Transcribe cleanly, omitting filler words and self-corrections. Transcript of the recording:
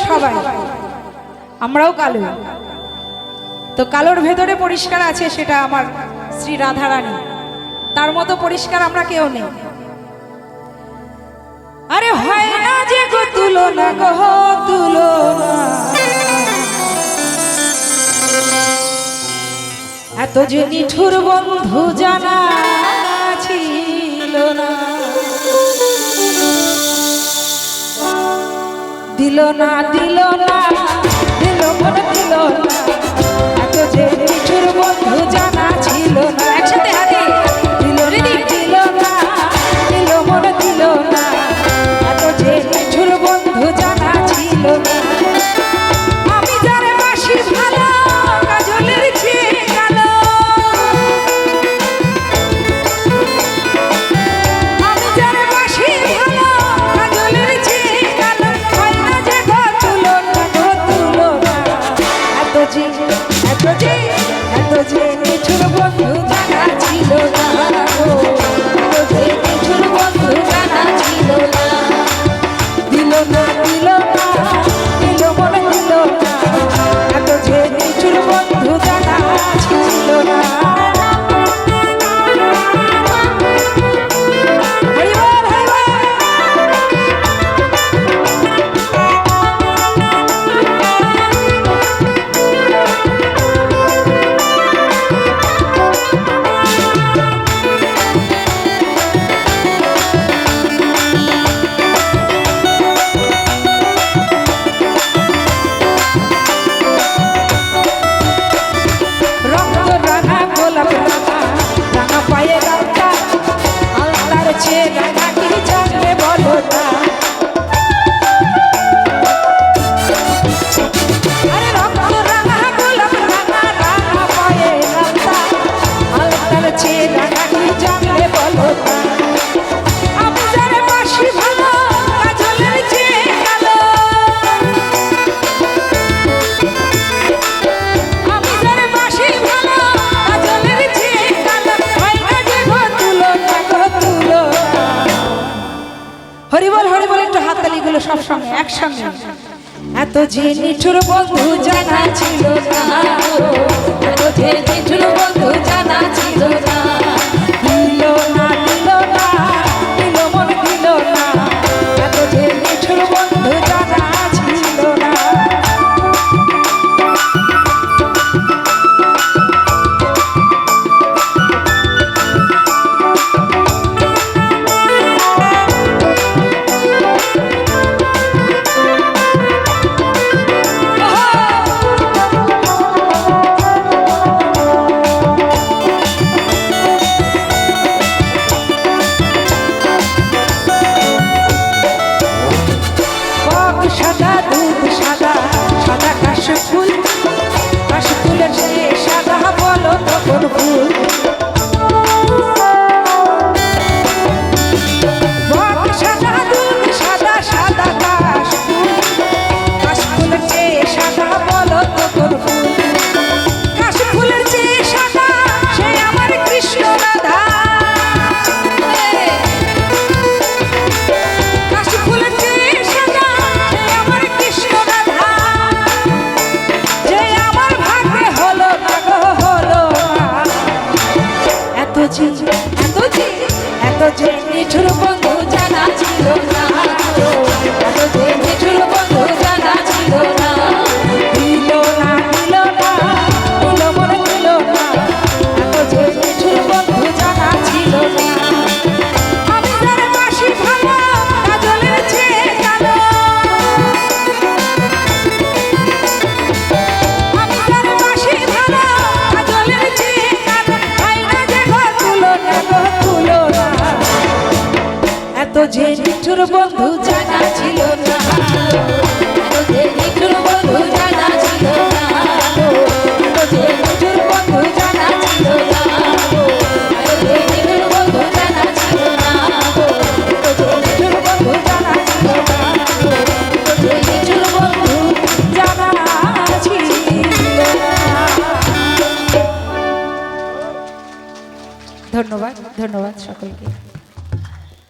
সবাই, আমরাও কালো। তো কালোর ভেতরে পরিষ্কার আছে, সেটা আমার শ্রী রাধারানী। তার মতো পরিষ্কার আমরা কেউ নেই। আরে হয় না যে গো তুলনা, গো তুলনা, এত যে নিঠুর বন্ধু জানা ছিল না। দিল না দিল না, দিল মনে দিল না, এত যে নিঠুর বন্ধু জানা ছিল না। একসাথে হাতে দিল না দিল না, দিল মনে দিল না, এত যে নিঠুর বন্ধু জানা ছিল না। আমি যারে বাসি ভালো, কাজলের চেয়ে কালো, আমি যারে বাসি ভালো, কাজলের চেয়ে কালো। হয় না যে গো তুলনা, গো তুলনা, এত যে এত যে এত যে নিঠুর বন্ধু জানা ছিল না, এত যে নিঠুর বন্ধু জানা ছিল না। দিল না দিল না, দিল মনে দিল না, এত যে নিঠুর বন্ধু জানা ছিল না। হরিবল হরিবল। রক্ত রাঙা গোলাপ রাঙা, রাঙা পায়ে রাঙা, আলতার চেয়ে রাঙা কি জানবে বলো না। আরে রক্ত রাঙা গোলাপ রাঙা, রাঙা পায়ে রাঙা, আলতার চেয়ে রাঙা কি জানবে বলো না। আমি যারে বাসি ভালো, কাজলের চেয়ে কালো, আমি যারে বাসি ভালো, কাজলের চেয়ে কালো। হয় না যে গো তুলনা, গো তুলনা। হরিবল হরিবল, একটু হাততালিগুলো সব সঙ্গে একসঙ্গে। এত যে নিঠুর বন্ধু জানা ছিল না, এত যে নিঠুর বন্ধু জানা ছিল না। দিল না দিল না, দিল মনে দিল না, এত যে নিঠুর বন্ধু জানা ছিল না। বক সাদা দুধ সাদা, সাদা কাশফুল, কাশফুলের চেয়ে সাদা বলো তো কোন ফুল। বক সাদা দুধ সাদা, সাদা কাশফুল, কাশফুলের চেয়ে সাদা বলো তো কোন ফুল। কাশফুলের চেয়ে সাদা সে আমার কৃষ্ণ রাধা, কাশফুলের চেয়ে সাদা সে আমার কৃষ্ণ রাধা। যে আমার ভাগ্যে হলো না, গো হলো না, এত যে এত যে এত যে নিঠুর বন্ধু জানা ছিল না, এত যে নিঠুর বন্ধু জানা ছিল না। দিল না দিল না, দিল মনে দিল না, এত যে নিঠুর বন্ধু জানা ছিল না। আমি যারে বাসি ভালো, কাজলের চেয়ে কালো, আমি যারে বাসি ভালো, কাজলের চেয়ে কালো। হয় না যে গো তুলনা, গো তুলনা, এত যে নিঠুর বন্ধু জানা ছিল না, এত যে নিঠুর বন্ধু জানা ছিল না, এত যে নিঠুর বন্ধু জানা ছিল না, এত যে নিঠুর বন্ধু জানা ছিল না, এত যে নিঠুর বন্ধু জানা ছিল না, এত যে নিঠুর বন্ধু জানা ছিল না। ধন্যবাদ ধন্যবাদ সকলকে।